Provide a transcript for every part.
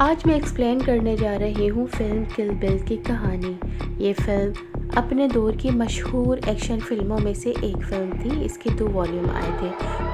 آج میں ایکسپلین کرنے جا رہی ہوں فلم کل بل کی کہانی۔ یہ فلم اپنے دور کی مشہور ایکشن فلموں میں سے ایک فلم تھی۔ اس کے 2 والیوم آئے تھے،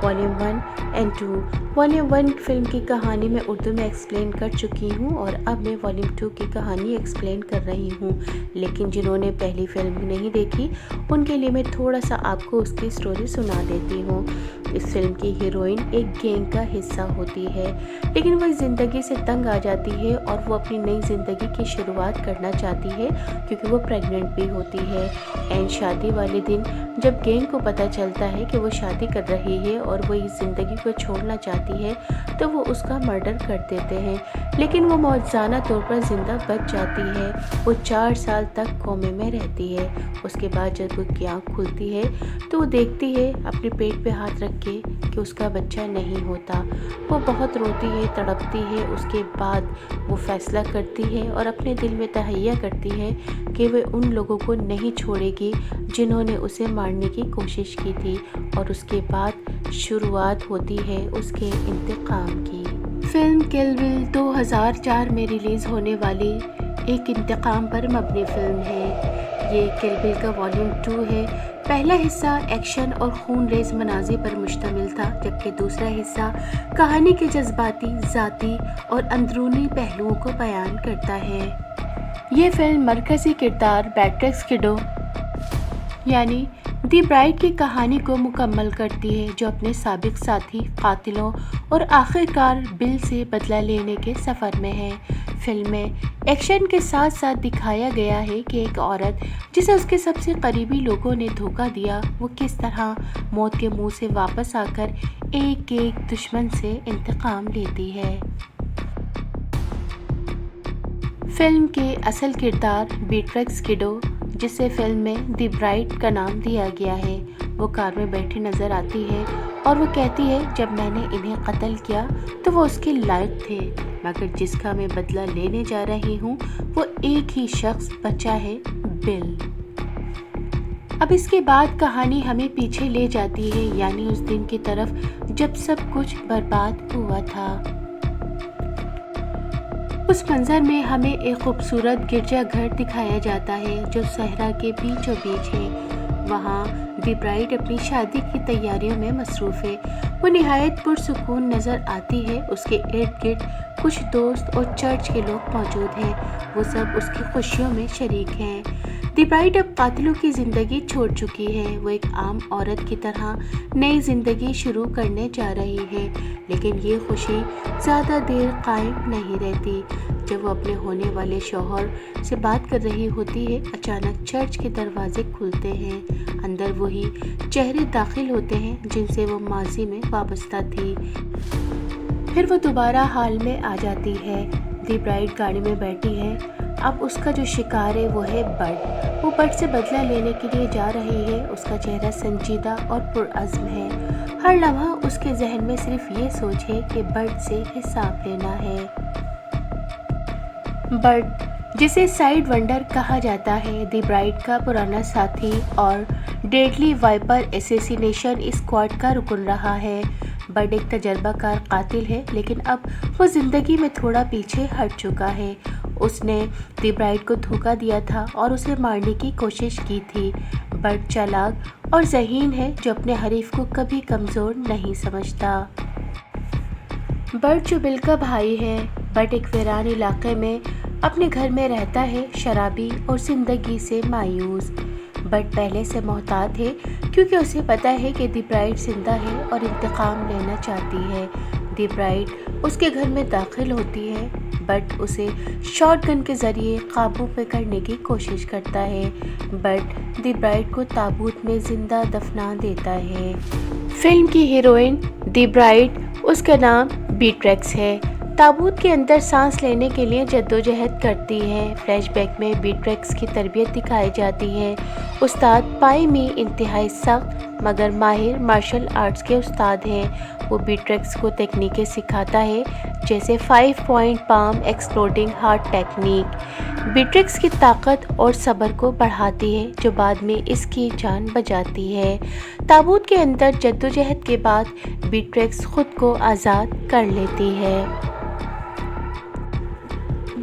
والیوم 1 اینڈ 2۔ والیوم 1 فلم کی کہانی میں اردو میں ایکسپلین کر چکی ہوں اور اب میں والیوم 2 کی کہانی ایکسپلین کر رہی ہوں، لیکن جنہوں نے پہلی فلم نہیں دیکھی ان کے لیے میں تھوڑا سا آپ کو اس کی سٹوری سنا دیتی ہوں۔ اس فلم کی ہیروئن ایک گینگ کا حصہ ہوتی ہے، لیکن وہ زندگی سے تنگ آ جاتی ہے اور وہ اپنی نئی زندگی کی شروعات کرنا چاہتی ہے کیونکہ وہ پریگننٹ بھی ہوتی ہے۔ اینڈ شادی والے دن جب گینگ کو پتہ چلتا ہے کہ وہ شادی کر رہی ہے اور وہ اس زندگی کو چھوڑنا چاہتی ہے تو وہ اس کا مرڈر کر دیتے ہیں، لیکن وہ معجزانہ طور پر زندہ بچ جاتی ہے۔ وہ 4 سال تک کومے میں رہتی ہے۔ اس کے بعد جب وہ کی آنکھ کھلتی ہے تو وہ دیکھتی ہے اپنے پیٹ پہ ہاتھ رکھ کے کہ اس کا بچہ نہیں ہوتا۔ وہ بہت روتی ہے، تڑپتی ہے۔ اس کے بعد وہ فیصلہ کرتی ہے اور اپنے دل میں تہیہ کرتی ہے کہ وہ ان لوگوں کو نہیں چھوڑے گی جنہوں نے اسے مارنے کی کوشش کی تھی، اور اس کے بعد شروعات ہوتی ہے اس کے انتقام کی۔ فلم کل بل 2004 میں ریلیز ہونے والی ایک انتقام پر مبنی فلم ہے۔ یہ کل بل کا والیوم 2 ہے۔ پہلا حصہ ایکشن اور خون ریز مناظر پر مشتمل تھا، جبکہ دوسرا حصہ کہانی کے جذباتی، ذاتی اور اندرونی پہلوؤں کو بیان کرتا ہے۔ یہ فلم مرکزی کردار بیٹرکس کڈو یعنی دی برائڈ کی کہانی کو مکمل کرتی ہے، جو اپنے سابق ساتھی قاتلوں اور آخرکار بل سے بدلہ لینے کے سفر میں ہے۔ فلم میں ایکشن کے ساتھ ساتھ دکھایا گیا ہے کہ ایک عورت جسے اس کے سب سے قریبی لوگوں نے دھوکہ دیا، وہ کس طرح موت کے منہ سے واپس آ کر ایک ایک دشمن سے انتقام لیتی ہے۔ فلم کے اصل کردار بیٹرکس کڈو، جسے فلم میں دی برائڈ کا نام دیا گیا ہے، وہ کار میں بیٹھی نظر آتی ہے اور وہ کہتی ہے جب میں نے انہیں قتل کیا تو وہ اس کے لائق تھے، مگر جس کا میں بدلہ لینے جا رہی ہوں وہ ایک ہی شخص بچا ہے، بل۔ اب اس کے بعد کہانی ہمیں پیچھے لے جاتی ہے، یعنی اس دن کی طرف جب سب کچھ برباد ہوا تھا۔ اس منظر میں ہمیں ایک خوبصورت گرجا گھر دکھایا جاتا ہے جو صحرا کے بیچوں بیچ ہے۔ وہاں دی برائڈ اپنی شادی کی تیاریوں میں مصروف ہے۔ وہ نہایت پرسکون نظر آتی ہے۔ اس کے ارد گرد کچھ دوست اور چرچ کے لوگ موجود ہیں، وہ سب اس کی خوشیوں میں شریک ہیں۔ دی برائڈ اب قاتلوں کی زندگی چھوڑ چکی ہے۔ وہ ایک عام عورت کی طرح نئی زندگی شروع کرنے جا رہی ہے، لیکن یہ خوشی زیادہ دیر قائم نہیں رہتی۔ جب وہ اپنے ہونے والے شوہر سے بات کر رہی ہوتی ہے، اچانک چرچ کے دروازے کھلتے ہیں۔ اندر وہی چہرے داخل ہوتے ہیں جن سے وہ ماضی میں وابستہ تھی۔ پھر وہ دوبارہ حال میں آ جاتی ہے۔ دی برائڈ گاڑی میں بیٹھی ہے۔ اب اس کا جو شکار ہے وہ ہے برڈ۔ وہ برڈ سے بدلہ لینے کے لیے جا رہی ہے۔ اس کا چہرہ سنجیدہ اور پرعزم ہے۔ ہر لمحہ اس کے ذہن میں صرف یہ سوچ ہے کہ برڈ سے حساب لینا ہے۔ برڈ، جسے سائیڈ ونڈر کہا جاتا ہے، دی برائڈ کا پرانا ساتھی اور ڈیڈلی وائپر اسیسینیشن اسکواڈ کا رکن رہا ہے۔ برڈ ایک تجربہ کار قاتل ہے، لیکن اب وہ زندگی میں تھوڑا پیچھے ہٹ چکا ہے۔ اس نے دی برائڈ کو دھوکہ دیا تھا اور اسے مارنے کی کوشش کی تھی۔ برڈ چالاک اور ذہین ہے، جو اپنے حریف کو کبھی کمزور نہیں سمجھتا۔ برڈ جو بل کا بھائی ہے۔ برڈ ایک ویران علاقے میں اپنے گھر میں رہتا ہے، شرابی اور زندگی سے مایوس۔ برڈ پہلے سے محتاط ہے کیونکہ اسے پتہ ہے کہ دی برائڈ زندہ ہے اور انتقام لینا چاہتی ہے۔ دی برائڈ اس کے گھر میں داخل ہوتی ہے۔ برڈ اسے شاٹ گن کے ذریعے قابو میں کرنے کی کوشش کرتا ہے۔ برڈ دی برائڈ کو تابوت میں زندہ دفنا دیتا ہے۔ فلم کی ہیروئن دی برائڈ، اس کا نام بیٹرکس ہے، تابوت کے اندر سانس لینے کے لیے جدوجہد کرتی ہے۔ فلیش بیک میں بیٹرکس کی تربیت دکھائی جاتی ہے۔ استاد پائی می انتہائی سخت مگر ماہر مارشل آرٹس کے استاد ہیں۔ وہ بیٹرکس کو تکنیکیں سکھاتا ہے، جیسے 5 پوائنٹ پام ایکسپلوڈنگ ہارٹ ٹیکنیک۔ بیٹرکس کی طاقت اور صبر کو بڑھاتی ہے، جو بعد میں اس کی جان بچاتی ہے۔ تابوت کے اندر جدوجہد کے بعد بیٹرکس خود کو آزاد کر لیتی ہے۔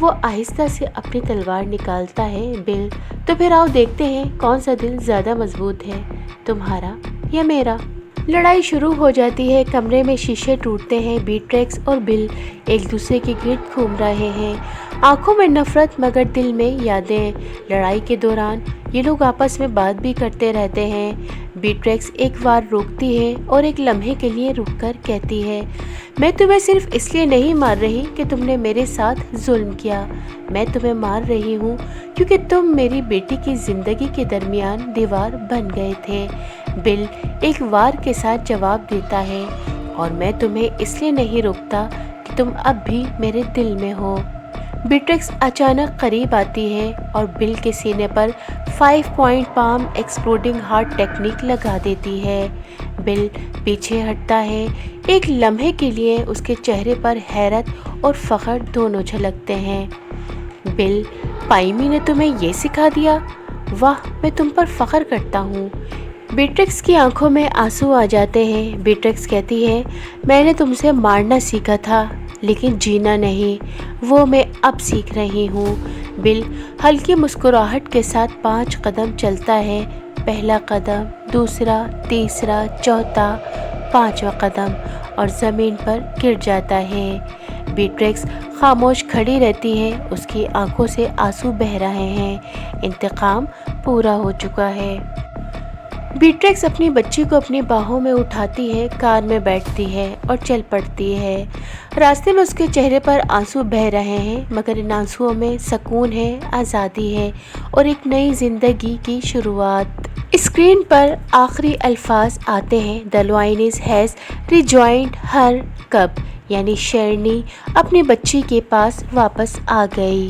وہ آہستہ سے اپنی تلوار نکالتا ہے۔ بل، تو پھر آؤ دیکھتے ہیں کون سا دل زیادہ مضبوط ہے، تمہارا یا میرا۔ لڑائی شروع ہو جاتی ہے، کمرے میں شیشے ٹوٹتے ہیں، بیٹریکس اور بل ایک دوسرے کے گرد گھوم رہے ہیں، آنکھوں میں نفرت مگر دل میں یادیں۔ لڑائی کے دوران یہ لوگ آپس میں بات بھی کرتے رہتے ہیں۔ بیٹریکس ایک بار روکتی ہے اور ایک لمحے کے لیے رک کر کہتی ہے، میں تمہیں صرف اس لیے نہیں مار رہی کہ تم نے میرے ساتھ ظلم کیا، میں تمہیں مار رہی ہوں کیونکہ تم میری بیٹی کی زندگی کے درمیان دیوار بن گئے تھے۔ بل ایک وار کے ساتھ جواب دیتا ہے، اور میں تمہیں اس لیے نہیں روکتا کہ تم اب بھی میرے دل میں ہو۔ بیٹریکس اچانک قریب آتی ہے اور بل کے سینے پر 5 پوائنٹ پام ایکسپلوڈنگ ہارٹ ٹیکنیک لگا دیتی ہے۔ بل پیچھے ہٹتا ہے، ایک لمحے کے لیے اس کے چہرے پر حیرت اور فخر دونوں جھلکتے ہیں۔ بل، پائمی نے تمہیں یہ سکھا دیا؟ واہ، میں تم پر فخر کرتا ہوں۔ بیٹریکس کی آنکھوں میں آنسو آ جاتے ہیں۔ بیٹریکس کہتی ہے، میں نے تم سے مارنا سیکھا تھا لیکن جینا نہیں، وہ میں اب سیکھ رہی ہوں۔ بل ہلکی مسکراہٹ کے ساتھ 5 قدم چلتا ہے، پہلا قدم، دوسرا، تیسرا، چوتھا، 5واں قدم، اور زمین پر گر جاتا ہے۔ بیٹریکس خاموش کھڑی رہتی ہے، اس کی آنکھوں سے آنسو بہہ رہے ہیں، انتقام پورا ہو چکا ہے۔ بیٹریکس اپنی بچی کو اپنی باہوں میں اٹھاتی ہے، کار میں بیٹھتی ہے اور چل پڑتی ہے۔ راستے میں اس کے چہرے پر آنسو بہہ رہے ہیں مگر ان آنسوؤں میں سکون ہے، آزادی ہے اور ایک نئی زندگی کی شروعات۔ اسکرین پر آخری الفاظ آتے ہیں، "The lioness has rejoined her cub"، یعنی شیرنی اپنی بچی کے پاس واپس آ گئی۔